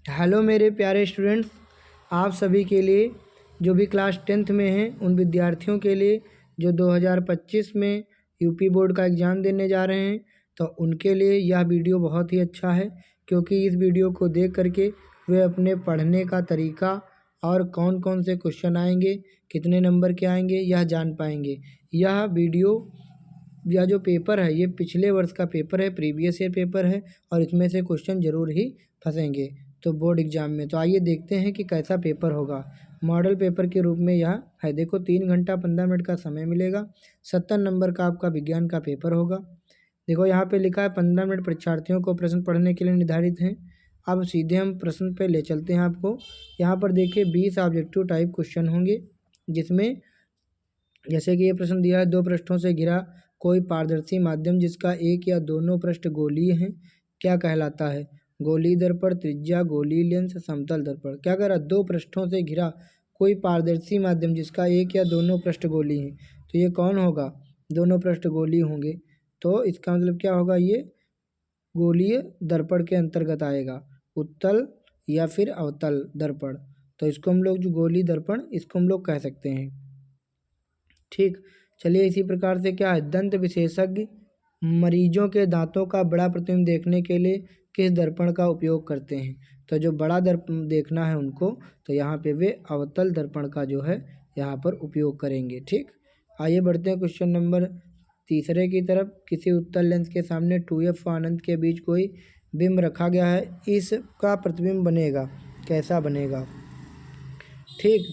Hello मेरे प्यारे students, आप सभी के लिए जो भी क्लास 10th में हैं उन विद्यार्थियों के लिए जो 2025 में यूपी बोर्ड का एग्ज़ाम देने जा रहे हैं, तो उनके लिए यह वीडियो बहुत ही अच्छा है, क्योंकि इस वीडियो को देख करके वे अपने पढ़ने का तरीका और कौन कौन से क्वेश्चन आएंगे, कितने नंबर के आएंगे, यह जान पाएंगे। यह वीडियो या जो पेपर है ये पिछले वर्ष का पेपर है, प्रीवियस ईयर पेपर है, और इसमें से क्वेश्चन ज़रूर ही फंसेंगे तो बोर्ड एग्ज़ाम में। तो आइए देखते हैं कि कैसा पेपर होगा। मॉडल पेपर के रूप में यह है। देखो 3 घंटा 15 मिनट का समय मिलेगा। 70 नंबर का आपका विज्ञान का पेपर होगा। देखो यहाँ पे लिखा है 15 मिनट परीक्षार्थियों को प्रश्न पढ़ने के लिए निर्धारित हैं। अब सीधे हम प्रश्न पे ले चलते हैं आपको। यहाँ पर देखिए 20 ऑब्जेक्टिव टाइप क्वेश्चन होंगे, जिसमें जैसे कि ये प्रश्न दिया है, 2 पृष्ठों से घिरा कोई पारदर्शी माध्यम जिसका एक या दोनों पृष्ठ गोलीय हैं क्या कहलाता है? गोलीय दर्पण, त्रिज्या, गोलीय लेंस, समतल दर्पण। क्या कह रहा है? 2 पृष्ठों से घिरा कोई पारदर्शी माध्यम जिसका एक या दोनों पृष्ठ गोलीय हैं, तो ये कौन होगा? दोनों पृष्ठ गोलीय होंगे, तो इसका मतलब क्या होगा? ये गोलीय दर्पण के अंतर्गत आएगा, उत्तल या फिर अवतल दर्पण। तो इसको हम लोग जो गोलीय दर्पण, इसको हम लोग कह सकते हैं। ठीक, चलिए इसी प्रकार से क्या है, दंत विशेषज्ञ मरीजों के दांतों का बड़ा प्रतिबिंब देखने के लिए किस दर्पण का उपयोग करते हैं? तो जो बड़ा दर्पण देखना है उनको, तो यहाँ पे वे अवतल दर्पण का जो है यहाँ पर उपयोग करेंगे। ठीक, आइए बढ़ते हैं क्वेश्चन नंबर तीसरे की तरफ। किसी उत्तल लेंस के सामने 2f अनंत के बीच कोई बिंब रखा गया है, इसका प्रतिबिंब बनेगा, कैसा बनेगा? ठीक,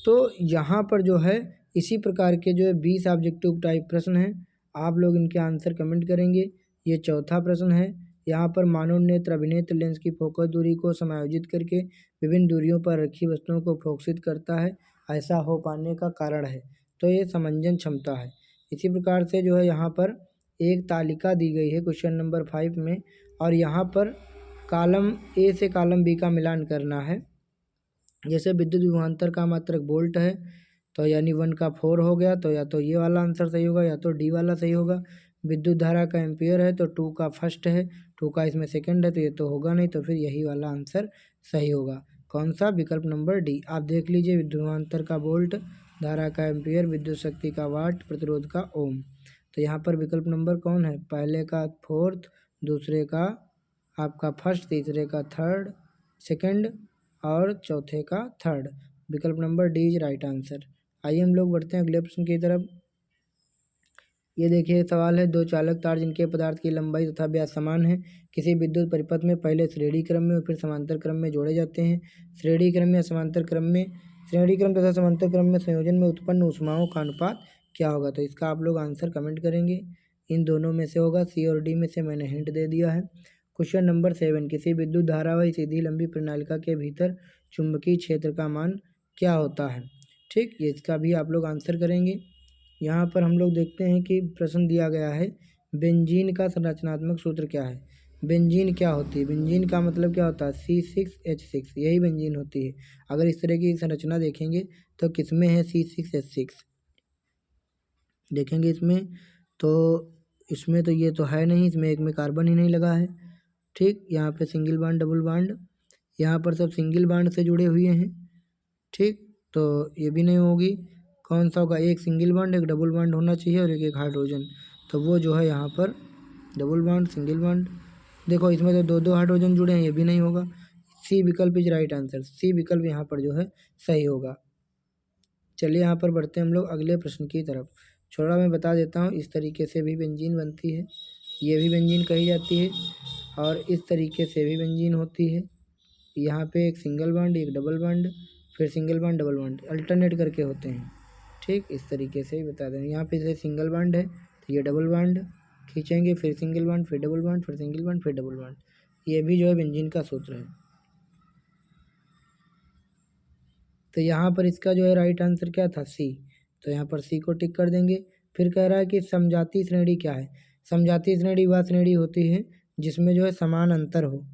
तो यहाँ पर जो है इसी प्रकार के जो है 20 ऑब्जेक्टिव टाइप प्रश्न हैं। आप लोग इनके आंसर कमेंट करेंगे। ये चौथा प्रश्न है। यहाँ पर मानव नेत्र अभिनेत्र लेंस की फोकस दूरी को समायोजित करके विभिन्न दूरियों पर रखी वस्तुओं को फोकसित करता है, ऐसा हो पाने का कारण है। तो ये समंजन क्षमता है। इसी प्रकार से जो है यहाँ पर एक तालिका दी गई है क्वेश्चन नंबर 5 में, और यहाँ पर कॉलम ए से कॉलम बी का मिलान करना है। जैसे विद्युत विभवांतर का मात्रक वोल्ट है, तो यानी 1 का 4 हो गया, तो या तो ये वाला आंसर सही होगा या तो डी वाला सही होगा। विद्युत धारा का एम्पियर है, तो 2 का फर्स्ट है, 2 का इसमें सेकंड है, तो ये तो होगा नहीं, तो फिर यही वाला आंसर सही होगा। कौन सा? विकल्प नंबर डी। आप देख लीजिए, विद्युत विभवांतर का वोल्ट, धारा का एम्पियर, विद्युत शक्ति का वाट, प्रतिरोध का ओम। तो यहाँ पर विकल्प नंबर कौन है? पहले का 4th, दूसरे का आपका फर्स्ट, तीसरे का थर्ड, सेकंड और चौथे का थर्ड। विकल्प number D is right answer. आइए हम लोग बढ़ते हैं अगले प्रश्न की तरफ। ये देखिए सवाल है, 2 चालक तार जिनके पदार्थ की लंबाई तथा व्यास समान है किसी विद्युत परिपथ में पहले श्रेणी क्रम में और फिर समांतर क्रम में जोड़े जाते हैं। श्रेणी क्रम या समांतर क्रम में, श्रेणी क्रम तथा समांतर क्रम में संयोजन में उत्पन्न ऊष्माओं का अनुपात क्या होगा? तो इसका आप लोग आंसर कमेंट करेंगे। इन दोनों में से होगा, सी और डी में से मैंने हिंट दे दिया है। क्वेश्चन नंबर 7, किसी विद्युत धारावाही सीधी लंबी प्रणालिका के भीतर चुंबकीय क्षेत्र का मान क्या होता है? ठीक, ये इसका भी आप लोग आंसर करेंगे। यहाँ पर हम लोग देखते हैं कि प्रश्न दिया गया है, बेंजीन का संरचनात्मक सूत्र क्या है? बेंजीन क्या होती है? बेंजीन का मतलब क्या होता है? C6H6, यही बेंजीन होती है। अगर इस तरह की संरचना देखेंगे तो किसमें है C6H6 देखेंगे इसमें, तो इसमें तो ये तो है नहीं, इसमें एक में कार्बन ही नहीं लगा है। ठीक, यहाँ पे सिंगल बॉन्ड, डबल बॉन्ड, यहाँ पर सब सिंगल बॉन्ड से जुड़े हुए हैं। ठीक, तो ये भी नहीं होगी। कौन सा होगा? एक सिंगल बॉन्ड, एक डबल बॉन्ड होना चाहिए और एक हाइड्रोजन, तो वो जो है यहाँ पर डबल बॉन्ड, सिंगल बॉन्ड। देखो इसमें तो 2-2 हाइड्रोजन जुड़े हैं, ये भी नहीं होगा। सी विकल्प इज राइट आंसर। सी विकल्प यहाँ पर जो है सही होगा। चलिए यहाँ पर बढ़ते हैं हम लोग अगले प्रश्न की तरफ। छोड़ा मैं बता देता हूँ, इस तरीके से भी बेंजीन बनती है, ये भी बेंजीन कही जाती है, और इस तरीके से भी बेंजीन होती है। यहाँ पे एक सिंगल बॉन्ड, एक डबल बॉन्ड, फिर single bond, double bond, alternate करके होते हैं। ठीक, इस तरीके से ही बता दें। यहाँ पे जैसे सिंगल बॉन्ड है तो ये डबल बॉन्ड खींचेंगे, फिर सिंगल बॉन्ड, फिर डबल बॉन्ड, फिर सिंगल बॉन्ड, फिर डबल बॉन्ड। ये भी जो है बेंजीन का सूत्र है। तो यहाँ पर इसका जो है राइट आंसर क्या था? सी। तो यहाँ पर सी को टिक कर देंगे। फिर कह रहा है कि समजाती श्रेणी क्या है? समजाती श्रेणी वह श्रेणी होती है जिसमें जो है समान अंतर हो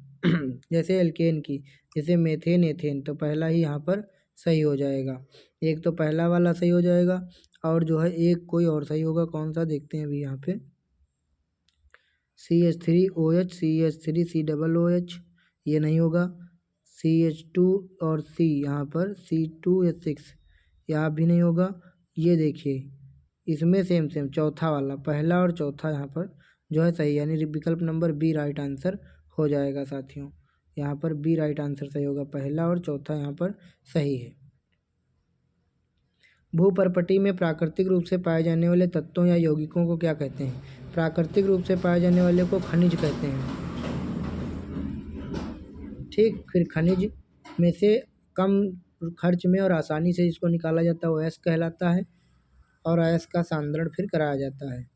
जैसे एल्केन की, जैसे मेथेन, एथेन, तो पहला ही यहाँ पर सही हो जाएगा। एक तो पहला वाला सही हो जाएगा, और जो है एक कोई और सही होगा। कौन सा देखते हैं अभी यहाँ पे, CH3OH, CH3COOH, ये नहीं होगा। CH2 और C यहाँ पर C2H6, यहाँ भी नहीं होगा। ये देखिए इसमें सेम चौथा वाला, पहला और चौथा यहाँ पर जो है सही, यानी विकल्प नंबर बी राइट आंसर हो जाएगा साथियों। यहाँ पर बी राइट आंसर सही होगा, पहला और चौथा यहाँ पर सही है। भूपर्पटी में प्राकृतिक रूप से पाए जाने वाले तत्वों या यौगिकों को क्या कहते हैं? प्राकृतिक रूप से पाए जाने वाले को खनिज कहते हैं। ठीक, फिर खनिज में से कम खर्च में और आसानी से इसको निकाला जाता है वो अयस्क कहलाता है, और अयस्क का सांद्रण फिर कराया जाता है।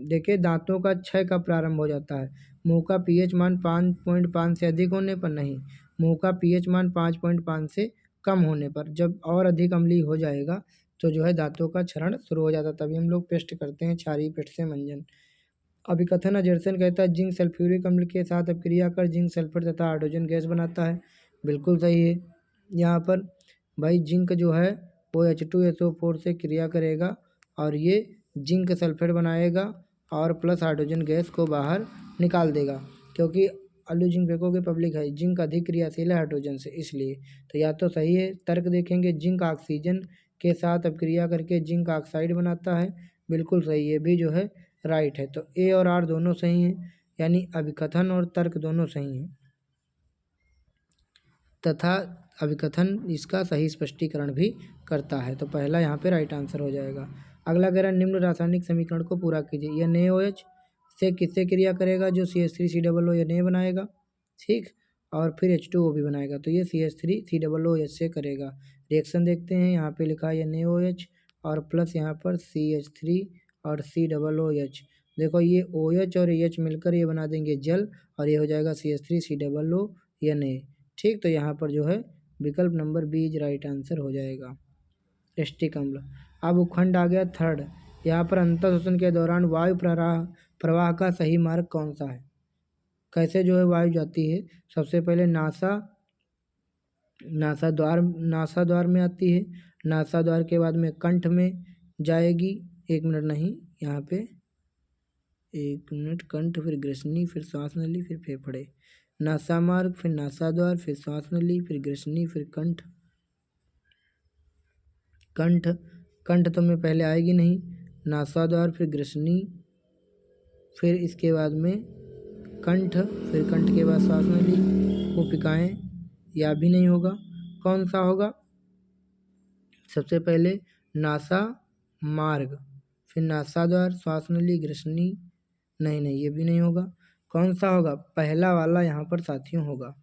देखिए दांतों का क्षय कब प्रारंभ हो जाता है? मुंह का पीएच मान 5.5 से अधिक होने पर नहीं, मुंह का पीएच मान 5.5 से कम होने पर। जब और अधिक अम्लीय हो जाएगा तो जो है दांतों का क्षरण शुरू हो जाता है, तभी हम लोग पेस्ट करते हैं क्षारीय पेट से मंजन। अभिकथन अजर्सन कहता है जिंक सल्फ्यूरिक अम्ल के साथ अपक्रिया कर जिंक सल्फेट तथा हाइड्रोजन गैस बनाता है। बिल्कुल सही है। यहाँ पर भाई जिंक जो है वो H2SO4 से क्रिया करेगा और ये जिंक सल्फेट बनाएगा और प्लस हाइड्रोजन गैस को बाहर निकाल देगा, क्योंकि आलू जिंक फेंकोगे पब्लिक है, जिंक अधिक क्रियाशील है हाइड्रोजन से, इसलिए तो या तो सही है। तर्क देखेंगे जिंक ऑक्सीजन के साथ अपक्रिया करके जिंक ऑक्साइड बनाता है, बिल्कुल सही है, भी जो है राइट है। तो ए और आर दोनों सही हैं, यानी अभिकथन और तर्क दोनों सही हैं, तथा अभिकथन इसका सही स्पष्टीकरण भी करता है। तो पहला यहाँ पे राइट आंसर हो जाएगा। अगला कह रहा है निम्न रासायनिक समीकरण को पूरा कीजिए। NaOH से किससे क्रिया करेगा? जो CH3COO Na बनाएगा, ठीक, और फिर H2O भी बनाएगा, तो ये CH3COOH से करेगा। रिएक्शन देखते हैं, यहाँ पे लिखा है NaOH और प्लस यहाँ पर CH3 और COOH। देखो ये OH और H मिलकर ये बना देंगे जल, और ये हो जाएगा CH3COO Na, ठीक। तो यहाँ पर जो है विकल्प number B is right answer हो जाएगा। एस्टिक अम्ल। अब उपखंड आ गया थर्ड। यहाँ पर अंतःशोषण के दौरान वायु प्रवाह का सही मार्ग कौन सा है? कैसे जो है वायु जाती है? सबसे पहले नासा द्वार में आती है, नासा द्वार के बाद में कंठ में जाएगी, 1 मिनट नहीं, यहाँ पे 1 मिनट, कंठ फिर ग्रसनी फिर श्वास नली फिर फेफड़े, नासा मार्ग फिर नासा द्वार फिर श्वास नली फिर ग्रसनी फिर कंठ। कंठ तो में पहले आएगी नहीं, नासा द्वार फिर ग्रसनी फिर इसके बाद में कंठ, फिर कंठ के बाद श्वास नली, कोशिकाएं, या भी नहीं होगा। कौन सा होगा? सबसे पहले नासा मार्ग फिर नासा द्वार श्वास नली ग्रसनी, नहीं ये भी नहीं होगा। कौन सा होगा? पहला वाला यहाँ पर साथियों होगा।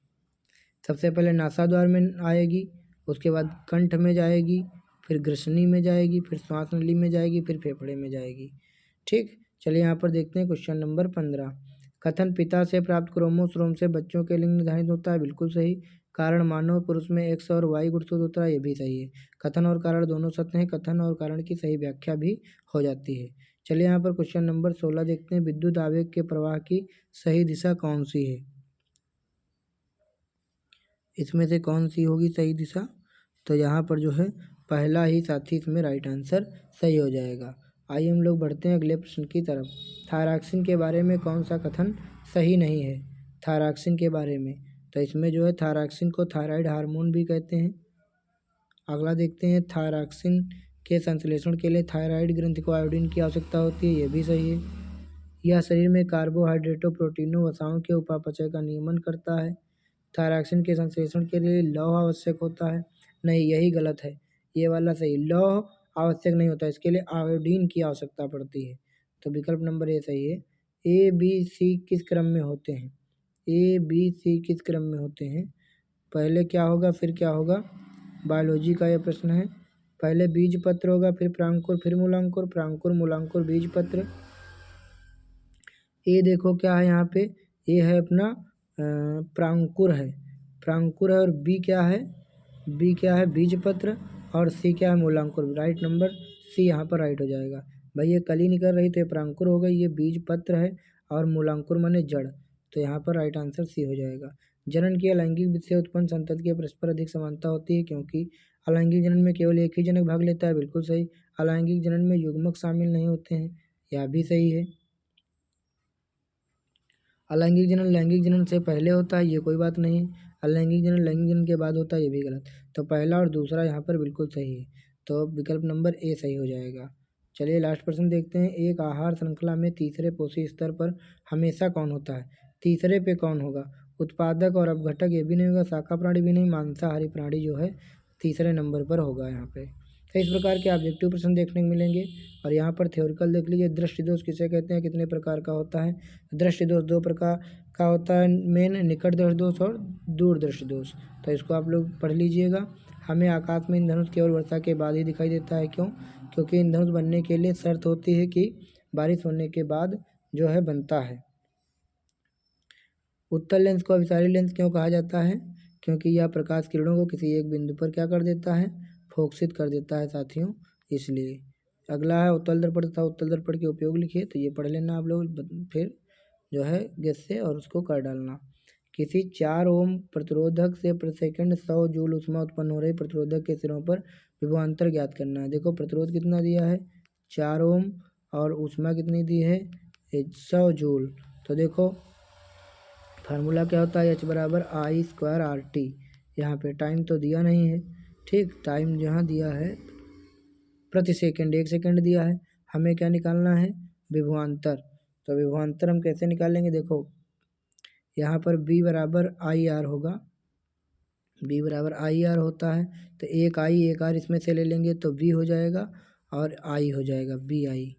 सबसे पहले नासा द्वार में आएगी, उसके बाद कंठ में जाएगी, फिर ग्रसनी में जाएगी, फिर श्वास नली में जाएगी, फिर फेफड़े में जाएगी, ठीक। चलिए यहाँ पर देखते हैं क्वेश्चन नंबर 15। कथन पिता से प्राप्त क्रोमोसोम से बच्चों के लिंग निर्धारित होता है, बिल्कुल सही। कारण मानव पुरुष में X और Y गुणसूत्र होता है, ये भी सही है। कथन और कारण दोनों सत्य हैं, कथन और कारण की सही व्याख्या भी हो जाती है। चलिए यहाँ पर क्वेश्चन नंबर 16 देखते हैं। विद्युत आवेग के प्रवाह की सही दिशा कौन सी है? इसमें से कौन सी होगी सही दिशा? तो यहाँ पर जो है पहला ही साथी इसमें राइट आंसर सही हो जाएगा। आइए हम लोग बढ़ते हैं अगले प्रश्न की तरफ। थायरॉक्सिन के बारे में कौन सा कथन सही नहीं है? थायरॉक्सिन के बारे में, तो इसमें जो है थायरॉक्सिन को थायराइड हार्मोन भी कहते हैं। अगला देखते हैं, थायरॉक्सिन के संश्लेषण के लिए थायराइड ग्रंथि को आयोडीन की आवश्यकता होती है, ये भी सही है। यह शरीर में कार्बोहाइड्रेटों, प्रोटीनों, वसाओं के उपापचय का नियमन करता है। थायरॉक्सिन के संश्लेषण के लिए लौह आवश्यक होता है, नहीं यही गलत है, ये वाला सही। लौह आवश्यक नहीं होता, इसके लिए आयोडीन की आवश्यकता पड़ती है, तो विकल्प नंबर ए सही है। ए बी सी किस क्रम में होते हैं? ए बी सी किस क्रम में होते हैं? पहले क्या होगा फिर क्या होगा? बायोलॉजी का यह प्रश्न है। पहले बीज पत्र होगा, फिर प्रांकुर, फिर मूलांकुर, प्रांकुर मूलांकुर बीज पत्र। ए देखो क्या है यहाँ पे, ए है अपना प्रांकुर है, प्रांकुर है, और बी क्या है? बी क्या है? बीज पत्र, और सी क्या है? मूलांकुर। राइट नंबर सी यहाँ पर राइट हो जाएगा। भाई ये कली निकल रही तो ये प्रांकुर हो गई, ये बीज पत्र है, और मूलांकुर माने जड़, तो यहाँ पर राइट आंसर सी हो जाएगा। जनन की अलैंगिक विधि से उत्पन्न संतति की परस्पर अधिक समानता होती है, क्योंकि अलैंगिक जनन में केवल एक ही जनक भाग लेता है, बिल्कुल सही। अलैंगिक जनन में युग्मक शामिल नहीं होते हैं, यह भी सही है। अलैंगिक जनन लैंगिक जनन से पहले होता है, ये कोई बात नहीं है। अलैंगिक जनन लैंगिक जनन के बाद होता है, ये भी गलत। तो पहला और दूसरा यहाँ पर बिल्कुल सही है, तो विकल्प नंबर ए सही हो जाएगा। चलिए लास्ट प्रश्न देखते हैं। एक आहार श्रृंखला में तीसरे पोषी स्तर पर हमेशा कौन होता है? तीसरे पे कौन होगा? उत्पादक और अपघटक ये भी नहीं होगा, शाखा प्राणी भी नहीं, मांसाहारी प्राणी जो है तीसरे नंबर पर होगा यहाँ पे। तो इस प्रकार के ऑब्जेक्टिव प्रश्न देखने को मिलेंगे। और यहाँ पर थ्योरिकल देख लीजिए, दृष्टि दोष किसे कहते हैं, कितने प्रकार का होता है? दृष्टि दोष दो प्रकार का होता है मेन, निकट दृष्टि दोष और दूर दृष्टि दोष। तो इसको आप लोग पढ़ लीजिएगा। हमें आकाश में इंद्रधनुष केवल वर्षा के बाद ही दिखाई देता है, क्यों? क्योंकि इंद्रधनुष बनने के लिए शर्त होती है कि बारिश होने के बाद जो है बनता है। उत्तल लेंस को अभिसारी लेंस क्यों कहा जाता है? क्योंकि यह प्रकाश किरणों को किसी एक बिंदु पर क्या कर देता है? फोकसित कर देता है साथियों, इसलिए। अगला है उत्तल दर्पण तथा उत्तल दर्पण के उपयोग लिखिए, तो ये पढ़ लेना आप लोग फिर जो है गेस से, और उसको कर डालना। किसी 4 ओम प्रतिरोधक से प्रति सेकंड 100 जूल ऊष्मा उत्पन्न हो रही प्रतिरोधक के सिरों पर विभवांतर ज्ञात करना है। देखो प्रतिरोध कितना दिया है? 4 ओम, और ऊष्मा कितनी दी है? 100 जूल। तो देखो फार्मूला क्या होता है? H=I²RT। यहाँ पे टाइम तो दिया नहीं है, ठीक, टाइम जहाँ दिया है प्रति सेकंड, 1 सेकंड दिया है। हमें क्या निकालना है? विभवांतर। तो विभवांतर हम कैसे निकालेंगे? देखो यहाँ पर B=IR होगा, B=IR होता है, तो एक I इसमें से ले लेंगे तो V हो जाएगा, और I हो जाएगा BI,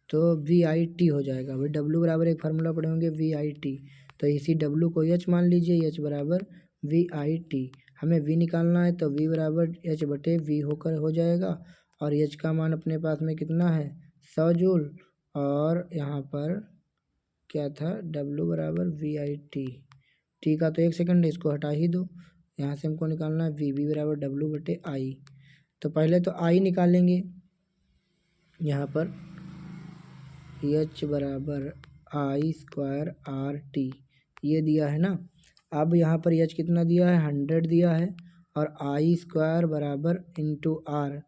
तो VIT हो जाएगा। भाई W एक फार्मूला पढ़े होंगे VIT, तो इसी W को H मान लीजिए, H=VIT। हमें V निकालना है, तो V=H/V होकर हो जाएगा, और H का मान अपने पास में कितना है? 100 जूल, और यहाँ पर क्या था? W=VIT। ठीक है, तो 1 सेकंड इसको हटा ही दो, यहाँ से हमको निकालना है V=W/I। तो पहले तो I निकालेंगे, यहाँ पर H=I²RT ये दिया है ना। अब यहाँ पर H कितना दिया है? 100 दिया है, और I² बराबर इंटू R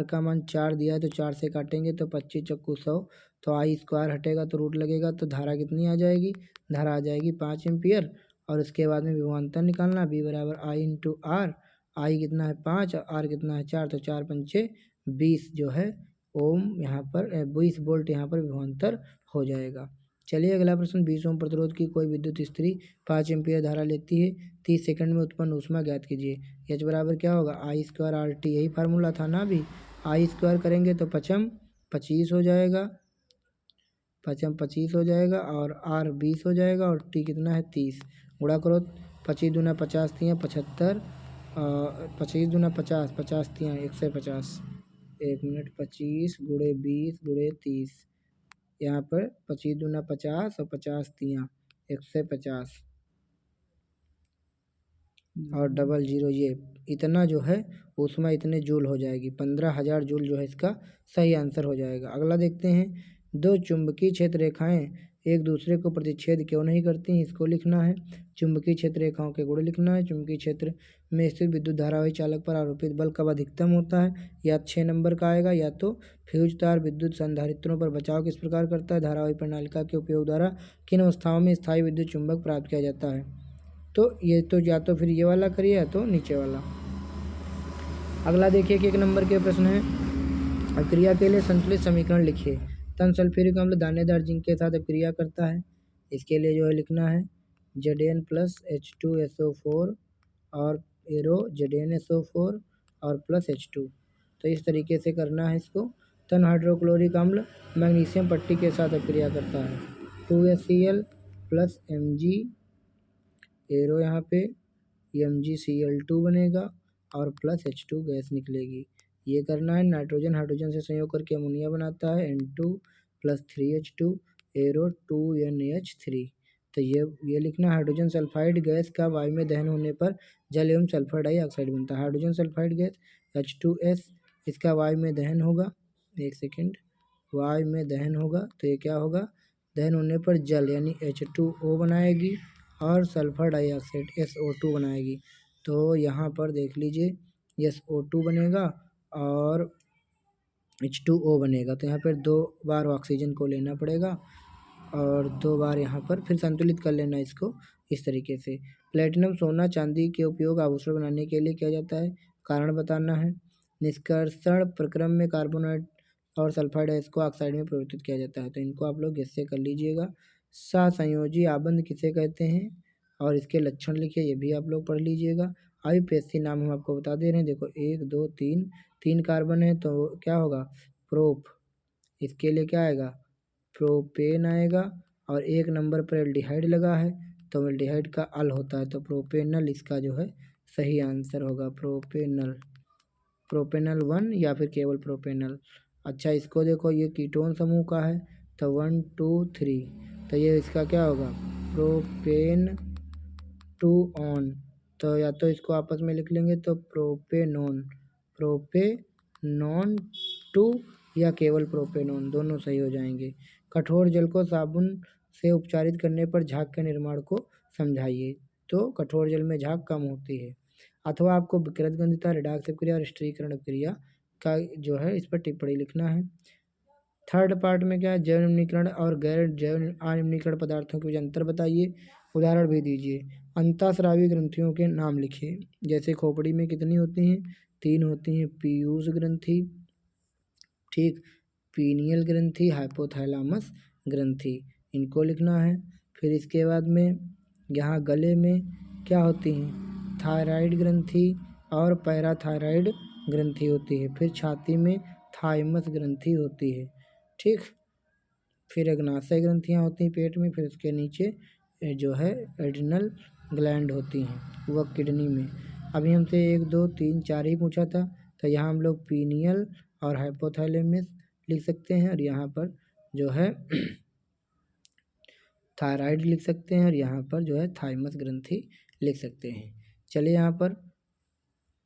का मान 4 दिया है, तो 4 से काटेंगे तो 25 चक्कू 100, तो I² हटेगा तो रूट लगेगा, तो धारा कितनी आ जाएगी? धारा आ जाएगी 5 एम्पियर। और उसके बाद में विभवांतर निकालना, B=I×R। I कितना है? 5, और R कितना है? 4, तो 4 पंचे 20 जो है ओम, यहाँ पर 20 वोल्ट यहाँ पर विभवांतर हो जाएगा। चलिए अगला प्रश्न। 20 ओम प्रतिरोध की कोई विद्युत स्त्री 5 एम्पियर धारा लेती है, 30 सेकंड में उत्पन्न ऊष्मा ज्ञात कीजिए। H बराबर क्या होगा? I²RT, यही फार्मूला था ना अभी। I² करेंगे तो 5 25 हो जाएगा, 5 25 हो जाएगा, और R 20 हो जाएगा, और T कितना है? 30। गुणा करो, 25 दूना 50 तियाँ 75, 25 दूना 50, 50 तियाँ 150। 1 मिनट, 25 गुणे 20 गुणे 30, यहाँ पर 25 दूना 50 और 50 तियाँ 150, और डबल जीरो, ये इतना जो है उसमें इतने जूल हो जाएगी। 15,000 जूल जो है इसका सही आंसर हो जाएगा। अगला देखते हैं। 2 चुंबकीय क्षेत्र रेखाएं एक दूसरे को प्रतिच्छेद क्यों नहीं करती, इसको लिखना है। चुंबकीय क्षेत्र रेखाओं के गुण लिखना है। चुंबकीय क्षेत्र में स्थित विद्युत धारावाही चालक पर आरोपित बल कब अधिकतम होता है? या 6 नंबर का आएगा, या तो फ्यूज तार विद्युत संधारित्रों पर बचाव किस प्रकार करता है? धारावाही प्रणालिका के उपयोग द्वारा किन अवस्थाओं में स्थायी विद्युत चुंबक प्राप्त किया जाता है? तो ये तो या तो फिर ये वाला करिए, या तो नीचे वाला। अगला देखिए कि 1 नंबर के प्रश्न है। अभिक्रिया के लिए संतुलित समीकरण लिखिए। तन सल्फ्यूरिक अम्ल दानेदार जिंक के साथ अभिक्रिया करता है, इसके लिए जो है लिखना है Zn+H2SO4 और एरो ZnSO4 और +H2। तो इस तरीके से करना है इसको। तन हाइड्रोक्लोरिक अम्ल मैग्नीशियम पट्टी के साथ अभिक्रिया करता है, 2HCl + Mg एरो यहाँ पे MgCl2 बनेगा, और +H2 गैस निकलेगी। ये करना है। नाइट्रोजन हाइड्रोजन से संयोग करके अमोनिया बनाता है, N2 + 3H2 एरो 2NH3। तो ये लिखना। हाइड्रोजन सल्फाइड गैस का वायु में दहन होने पर जल एवं सल्फर डाइऑक्साइड बनता है। हाइड्रोजन सल्फाइड गैस H2S, इसका वायु में दहन होगा, 1 सेकेंड, वायु में दहन होगा, तो ये क्या होगा? दहन होने पर जल यानी H2O बनाएगी, और सल्फर डाइऑक्साइड SO2 बनाएगी। तो यहाँ पर देख लीजिए SO2 बनेगा और H2O बनेगा, तो यहाँ पर 2 बार ऑक्सीजन को लेना पड़ेगा, और 2 बार यहाँ पर फिर संतुलित कर लेना इसको इस तरीके से। प्लेटिनम सोना चांदी के उपयोग आभूषण बनाने के लिए किया जाता है, कारण बताना है। निष्कर्षण प्रक्रम में कार्बोनेट और सल्फाइड इसको ऑक्साइड में परिवर्तित किया जाता है, तो इनको आप लोग इससे कर लीजिएगा। सहसंयोजी आबंध किसे कहते हैं और इसके लक्षण लिखिए, ये भी आप लोग पढ़ लीजिएगा। आईयूपीएसी नाम हम आपको बता दे रहे हैं, देखो 1 2 3 3 कार्बन है तो क्या होगा प्रोप, इसके लिए क्या आएगा प्रोपेन आएगा, और 1 नंबर पर एल्डिहाइड लगा है तो एल्डिहाइड का अल होता है, तो प्रोपेनल इसका जो है सही आंसर होगा प्रोपेनल, प्रोपेनल 1 या फिर केवल प्रोपेनल। अच्छा इसको देखो ये कीटोन समूह का है तो 1 2 3, तो ये इसका क्या होगा प्रोपेन 2 ऑन, तो या तो इसको आपस में लिख लेंगे तो प्रोपेनोन, प्रोपेनॉन 2 या केवल प्रोपेनॉन, दोनों सही हो जाएंगे। कठोर जल को साबुन से उपचारित करने पर झाग के निर्माण को समझाइए, तो कठोर जल में झाग कम होती है। अथवा आपको विकृत गंधिता, रिडाक्स क्रिया और स्त्रीकरण क्रिया का जो है इस पर टिप्पणी लिखना है। थर्ड पार्ट में क्या है जैव निम्नीकरण और गैर जैव अनिम्नीकरण पदार्थों के बीच अंतर बताइए, उदाहरण भी दीजिए। अंतःस्रावी ग्रंथियों के नाम लिखिए, जैसे खोपड़ी में कितनी होती हैं 3 होती हैं, पीयूष ग्रंथि, ठीक, पीनियल ग्रंथि, हाइपोथैलामस ग्रंथि, इनको लिखना है। फिर इसके बाद में यहाँ गले में क्या होती हैं थायराइड ग्रंथि और पैराथायराइड ग्रंथि होती है। फिर छाती में थाइमस ग्रंथि होती है, ठीक। फिर अग्नाशय ग्रंथियाँ होती हैं पेट में, फिर उसके नीचे जो है एड्रिनल ग्लैंड होती हैं वह किडनी में। अभी हमसे 1 2 3 4 ही पूछा था, तो यहाँ हम लोग पीनियल और हाइपोथैलेमस लिख सकते हैं, और यहाँ पर जो है थायराइड लिख सकते हैं, और यहाँ पर जो है थाइमस ग्रंथि लिख सकते हैं। चलिए यहाँ पर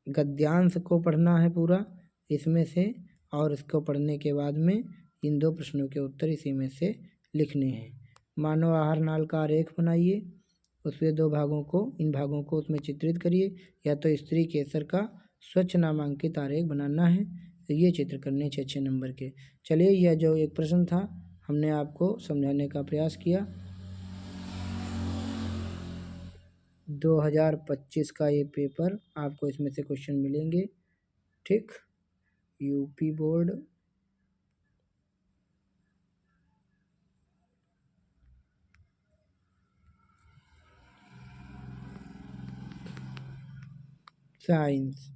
गद्यांश को पढ़ना है पूरा इसमें से, और इसको पढ़ने के बाद में इन 2 प्रश्नों के उत्तर इसी में से लिखने हैं। मानव आहार नाल का आरेख बनाइए, उसके 2 भागों को, इन भागों को उसमें चित्रित करिए, या तो स्त्री केसर का स्वच्छ नामांकित आरेख बनाना है, तो ये चित्र करने 6 नंबर के। चलिए यह जो एक प्रश्न था हमने आपको समझाने का प्रयास किया। 2025 का ये पेपर आपको इसमें से क्वेश्चन मिलेंगे, ठीक। UP board science.